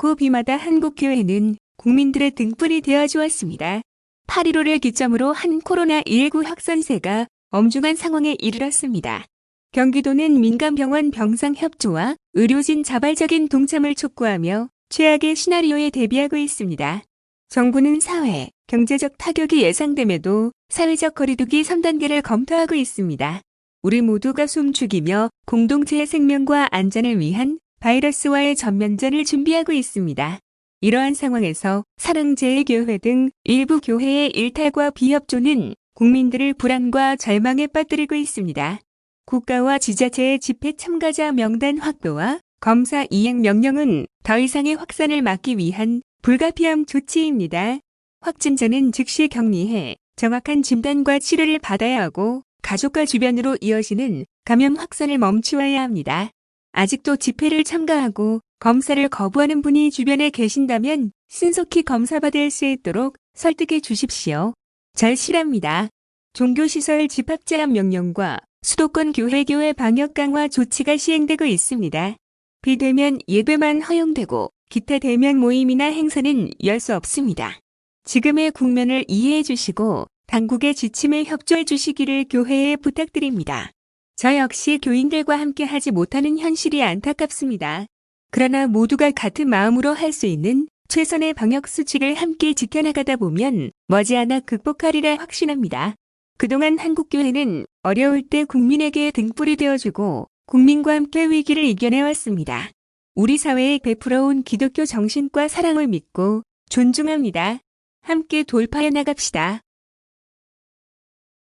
춥고 비마다 한국교회는 국민들의 등불이 되어주었습니다. 8.15를 기점으로 한 코로나19 확산세가 엄중한 상황에 이르렀습니다. 경기도는 민간병원 병상협조와 의료진 자발적인 동참을 촉구하며 최악의 시나리오에 대비하고 있습니다. 정부는 사회, 경제적 타격이 예상됨에도 사회적 거리두기 3단계를 검토하고 있습니다. 우리 모두가 숨죽이며 공동체의 생명과 안전을 위한 바이러스와의 전면전을 준비하고 있습니다. 이러한 상황에서 사랑제일교회 등 일부 교회의 일탈과 비협조는 국민들을 불안과 절망에 빠뜨리고 있습니다. 국가와 지자체의 집회 참가자 명단 확보와 검사 이행 명령은 더 이상의 확산을 막기 위한 불가피한 조치입니다. 확진자는 즉시 격리해 정확한 진단과 치료를 받아야 하고 가족과 주변으로 이어지는 감염 확산을 멈추어야 합니다. 아직도 집회를 참가하고 검사를 거부하는 분이 주변에 계신다면 신속히 검사받을 수 있도록 설득해 주십시오. 절실합니다. 종교시설 집합제한 명령과 수도권 교회 방역 강화 조치가 시행되고 있습니다. 비대면 예배만 허용되고 기타 대면 모임이나 행사는 열 수 없습니다. 지금의 국면을 이해해 주시고 당국의 지침에 협조해 주시기를 교회에 부탁드립니다. 저 역시 교인들과 함께 하지 못하는 현실이 안타깝습니다. 그러나 모두가 같은 마음으로 할 수 있는 최선의 방역 수칙을 함께 지켜나가다 보면 머지않아 극복하리라 확신합니다. 그동안 한국교회는 어려울 때 국민에게 등불이 되어주고 국민과 함께 위기를 이겨내왔습니다. 우리 사회에 베풀어온 기독교 정신과 사랑을 믿고 존중합니다. 함께 돌파해 나갑시다.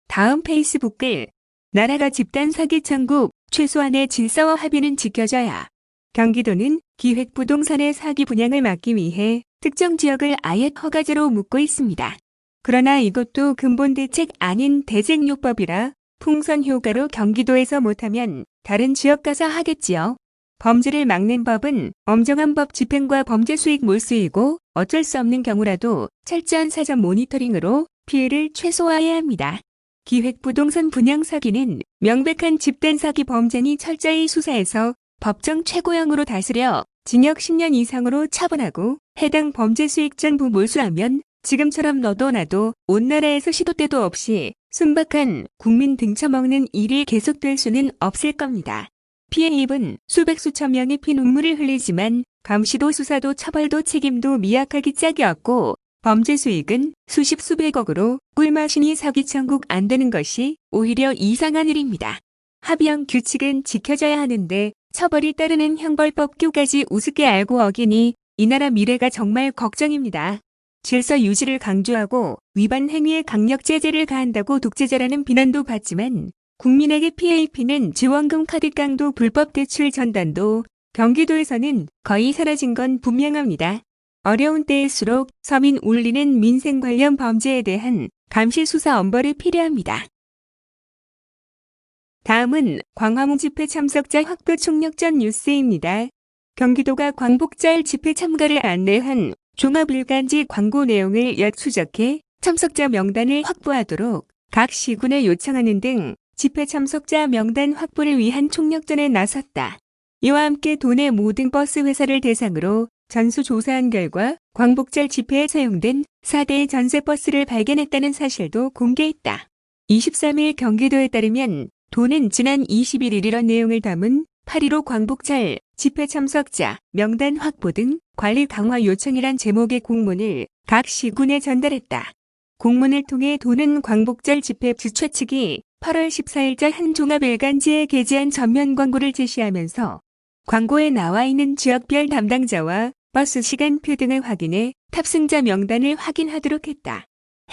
다음 페이스북 글. 나라가 집단 사기 천국, 최소한의 질서와 합의는 지켜져야. 경기도는 기획부동산의 사기 분양을 막기 위해 특정 지역을 아예 허가제로 묶고 있습니다. 그러나 이것도 근본 대책 아닌 대책요법이라 풍선 효과로 경기도에서 못하면 다른 지역 가서 하겠지요. 범죄를 막는 법은 엄정한 법 집행과 범죄 수익 몰수이고 어쩔 수 없는 경우라도 철저한 사전 모니터링으로 피해를 최소화해야 합니다. 기획부동산 분양 사기는 명백한 집단 사기 범죄니 철저히 수사해서 법정 최고형으로 다스려 징역 10년 이상으로 처벌하고 해당 범죄 수익 전부 몰수하면 지금처럼 너도 나도 온 나라에서 시도 때도 없이 순박한 국민 등쳐먹는 일이 계속될 수는 없을 겁니다. 피해 입은 수백 수천 명이 피눈물을 흘리지만 감시도 수사도 처벌도 책임도 미약하기 짝이 없고 범죄 수익은 수십 수백억으로 꿀맛이니 사기 천국 안 되는 것이 오히려 이상한 일입니다. 합의형 규칙은 지켜져야 하는데 처벌이 따르는 형벌법규까지 우습게 알고 어기니 이 나라 미래가 정말 걱정입니다. 질서 유지를 강조하고 위반 행위에 강력 제재를 가한다고 독재자라는 비난도 받지만 국민에게 피해 입히는 지원금 카드 깡도 불법 대출 전단도 경기도에서는 거의 사라진 건 분명합니다. 어려운 때일수록 서민 울리는 민생 관련 범죄에 대한 감시 수사 엄벌이 필요합니다. 다음은 광화문 집회 참석자 확보 총력전 뉴스입니다. 경기도가 광복절 집회 참가를 안내한 종합일간지 광고 내용을 엿추적해 참석자 명단을 확보하도록 각 시군에 요청하는 등 집회 참석자 명단 확보를 위한 총력전에 나섰다. 이와 함께 도내 모든 버스 회사를 대상으로 전수조사한 결과 광복절 집회에 사용된 4대의 전세버스를 발견했다는 사실도 공개했다. 23일 경기도에 따르면 도는 지난 21일 이런 내용을 담은 8.15 광복절 집회 참석자 명단 확보 등 관리 강화 요청이란 제목의 공문을 각 시군에 전달했다. 공문을 통해 도는 광복절 집회 주최 측이 8월 14일자 한 종합일간지에 게재한 전면 광고를 제시하면서 광고에 나와 있는 지역별 담당자와 버스 시간표 등을 확인해 탑승자 명단을 확인하도록 했다.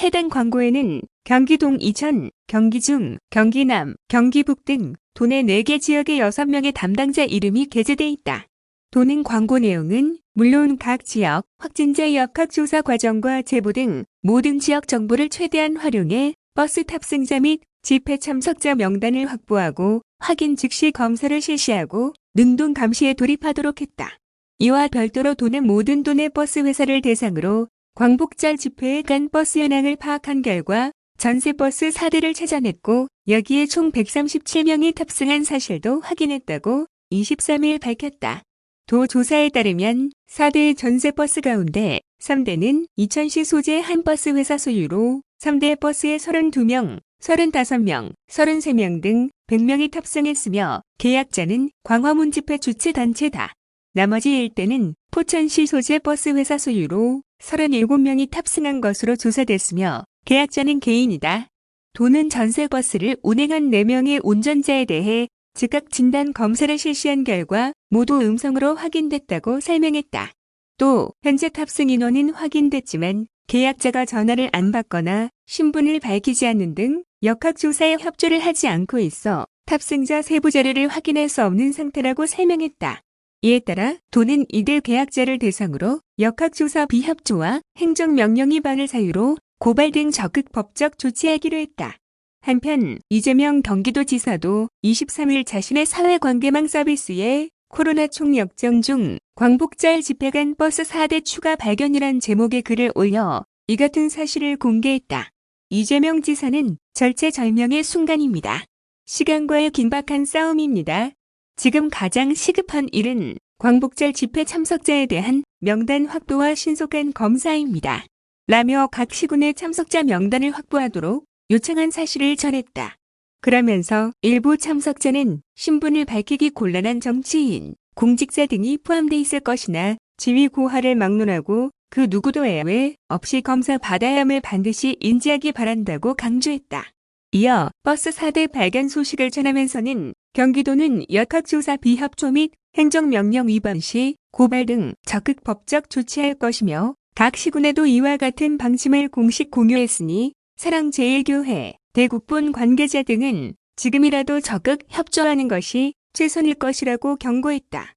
해당 광고에는 경기 동 이천, 경기 중, 경기 남, 경기 북 등 도내 4개 지역의 6명의 담당자 이름이 게재돼 있다. 도는 광고 내용은 물론 각 지역 확진자 역학조사 과정과 제보 등 모든 지역 정보를 최대한 활용해 버스 탑승자 및 집회 참석자 명단을 확보하고 확인 즉시 검사를 실시하고 능동 감시에 돌입하도록 했다. 이와 별도로 도는 모든 도내 버스 회사를 대상으로 광복절 집회에 간 버스 현황을 파악한 결과 전세버스 4대를 찾아냈고 여기에 총 137명이 탑승한 사실도 확인했다고 23일 밝혔다. 도 조사에 따르면 4대 전세버스 가운데 3대는 이천시 소재 한 버스 회사 소유로 3대 버스에 32명, 35명, 33명 등 100명이 탑승했으며 계약자는 광화문 집회 주최단체다. 나머지 일대는 포천시 소재 버스 회사 소유로 37명이 탑승한 것으로 조사됐으며 계약자는 개인이다. 도는 전세버스를 운행한 4명의 운전자에 대해 즉각 진단 검사를 실시한 결과 모두 음성으로 확인됐다고 설명했다. 또 현재 탑승 인원은 확인됐지만 계약자가 전화를 안 받거나 신분을 밝히지 않는 등 역학조사에 협조를 하지 않고 있어 탑승자 세부 자료를 확인할 수 없는 상태라고 설명했다. 이에 따라 도는 이들 계약자를 대상으로 역학조사 비협조와 행정명령 위반을 사유로 고발 등 적극 법적 조치하기로 했다. 한편 이재명 경기도지사도 23일 자신의 사회관계망 서비스에 코로나 총역전 중 광복절 집회 간 버스 4대 추가 발견이란 제목의 글을 올려 이 같은 사실을 공개했다. 이재명 지사는 절체절명의 순간입니다. 시간과의 긴박한 싸움입니다. 지금 가장 시급한 일은 광복절 집회 참석자에 대한 명단 확보와 신속한 검사입니다. 라며 각 시군의 참석자 명단을 확보하도록 요청한 사실을 전했다. 그러면서 일부 참석자는 신분을 밝히기 곤란한 정치인, 공직자 등이 포함돼 있을 것이나 지위 고하를 막론하고 그 누구도 예외 없이 검사 받아야 함을 반드시 인지하기 바란다고 강조했다. 이어 버스 4대 발견 소식을 전하면서는 경기도는 역학조사 비협조 및 행정명령 위반 시 고발 등 적극 법적 조치할 것이며 각 시군에도 이와 같은 방침을 공식 공유했으니 사랑제일교회, 대국본 관계자 등은 지금이라도 적극 협조하는 것이 최선일 것이라고 경고했다.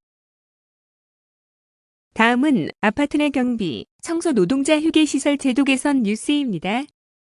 다음은 아파트 내 경비, 청소 노동자 휴게시설 제도 개선 뉴스입니다.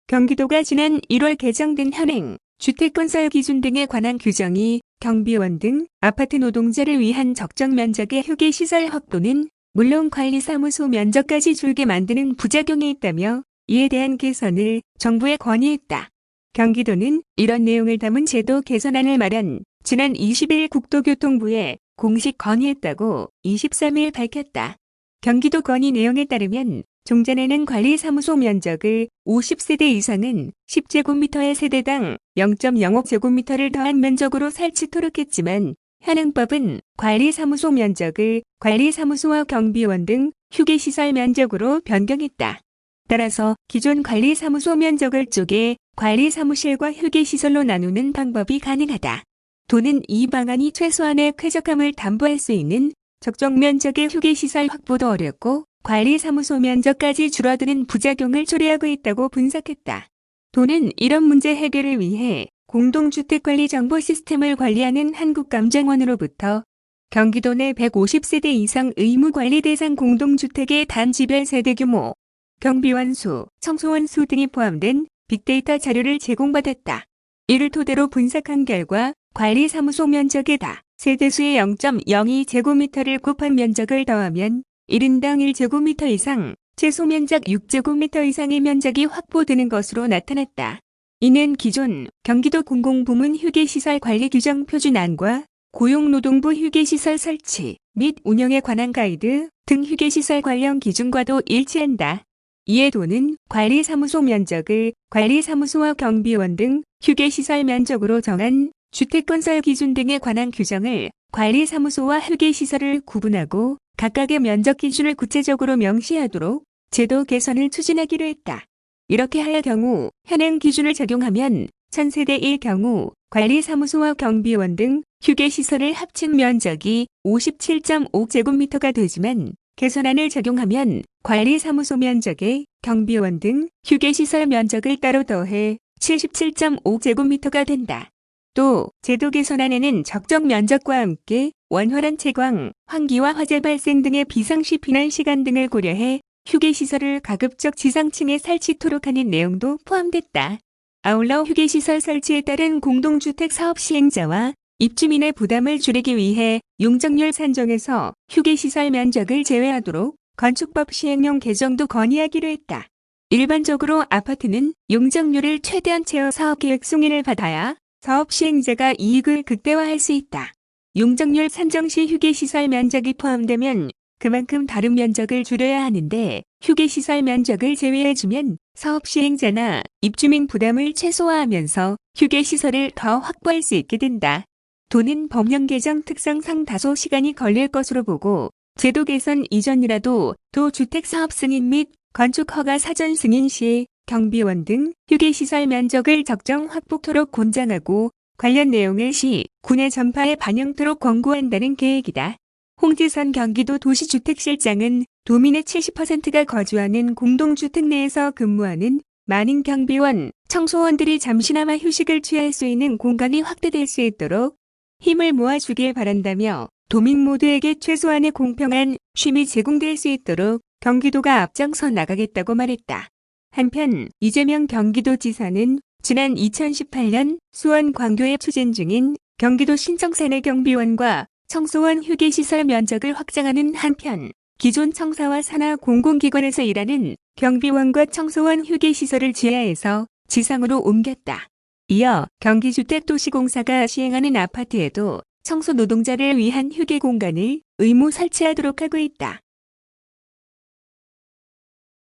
경기도가 지난 1월 개정된 현행 주택건설 기준 등에 관한 규정이 경비원 등 아파트 노동자를 위한 적정 면적의 휴게시설 확보는 물론 관리사무소 면적까지 줄게 만드는 부작용이 있다며 이에 대한 개선을 정부에 건의했다. 경기도는 이런 내용을 담은 제도 개선안을 마련 지난 20일 국토교통부에 공식 건의했다고 23일 밝혔다. 경기도 건의 내용에 따르면 종전에는 관리사무소 면적을 50세대 이상은 10제곱미터의 세대당 0.05제곱미터를 더한 면적으로 설치토록 했지만 현행법은 관리사무소 면적을 관리사무소와 경비원 등 휴게시설 면적으로 변경했다. 따라서 기존 관리사무소 면적을 쪼개 관리사무실과 휴게시설로 나누는 방법이 가능하다. 도는 이 방안이 최소한의 쾌적함을 담보할 수 있는 적정 면적의 휴게시설 확보도 어렵고 관리사무소 면적까지 줄어드는 부작용을 초래하고 있다고 분석했다. 도는 이런 문제 해결을 위해 공동주택관리 정보 시스템을 관리하는 한국감정원으로부터 경기도 내 150세대 이상 의무관리 대상 공동주택의 단지별 세대 규모, 경비원 수, 청소원 수 등이 포함된 빅데이터 자료를 제공받았다. 이를 토대로 분석한 결과 관리사무소 면적에다 세대수의 0.02제곱미터를 곱한 면적을 더하면 1인당 1제곱미터 이상, 최소 면적 6제곱미터 이상의 면적이 확보되는 것으로 나타났다. 이는 기존 경기도 공공부문 휴게시설 관리 규정 표준안과 고용노동부 휴게시설 설치 및 운영에 관한 가이드 등 휴게시설 관련 기준과도 일치한다. 이에 도는 관리사무소 면적을 관리사무소와 경비원 등 휴게시설 면적으로 정한 주택건설 기준 등에 관한 규정을 관리사무소와 휴게시설을 구분하고 각각의 면적 기준을 구체적으로 명시하도록 제도 개선을 추진하기로 했다. 이렇게 할 경우 현행 기준을 적용하면 1000세대일 경우 관리사무소와 경비원 등 휴게시설을 합친 면적이 57.5제곱미터가 되지만 개선안을 적용하면 관리사무소 면적에 경비원 등 휴게시설 면적을 따로 더해 77.5제곱미터가 된다. 또 제도 개선안에는 적정 면적과 함께 원활한 채광, 환기와 화재 발생 등의 비상시 피난 시간 등을 고려해 휴게시설을 가급적 지상층에 설치토록 하는 내용도 포함됐다. 아울러 휴게시설 설치에 따른 공동주택 사업 시행자와 입주민의 부담을 줄이기 위해 용적률 산정에서 휴게시설 면적을 제외하도록 건축법 시행령 개정도 건의하기로 했다. 일반적으로 아파트는 용적률을 최대한 채워 사업계획 승인을 받아야 사업 시행자가 이익을 극대화할 수 있다. 용적률 산정 시 휴게시설 면적이 포함되면 그만큼 다른 면적을 줄여야 하는데 휴게시설 면적을 제외해주면 사업 시행자나 입주민 부담을 최소화하면서 휴게시설을 더 확보할 수 있게 된다. 도는 법령 개정 특성상 다소 시간이 걸릴 것으로 보고 제도 개선 이전이라도 도 주택사업 승인 및 건축 허가 사전 승인 시 경비원 등 휴게시설 면적을 적정 확보토록 권장하고 관련 내용을 시 군의 전파에 반영토록 권고한다는 계획이다. 홍지선 경기도 도시주택실장은 도민의 70%가 거주하는 공동주택 내에서 근무하는 많은 경비원, 청소원들이 잠시나마 휴식을 취할 수 있는 공간이 확대될 수 있도록 힘을 모아주길 바란다며 도민 모두에게 최소한의 공평한 쉼이 제공될 수 있도록 경기도가 앞장서 나가겠다고 말했다. 한편 이재명 경기도지사는 지난 2018년 수원 광교에 추진 중인 경기도 신청사내 경비원과 청소원 휴게시설 면적을 확장하는 한편 기존 청사와 산하 공공기관에서 일하는 경비원과 청소원 휴게시설을 지하에서 지상으로 옮겼다. 이어 경기주택도시공사가 시행하는 아파트에도 청소 노동자를 위한 휴게 공간을 의무 설치하도록 하고 있다.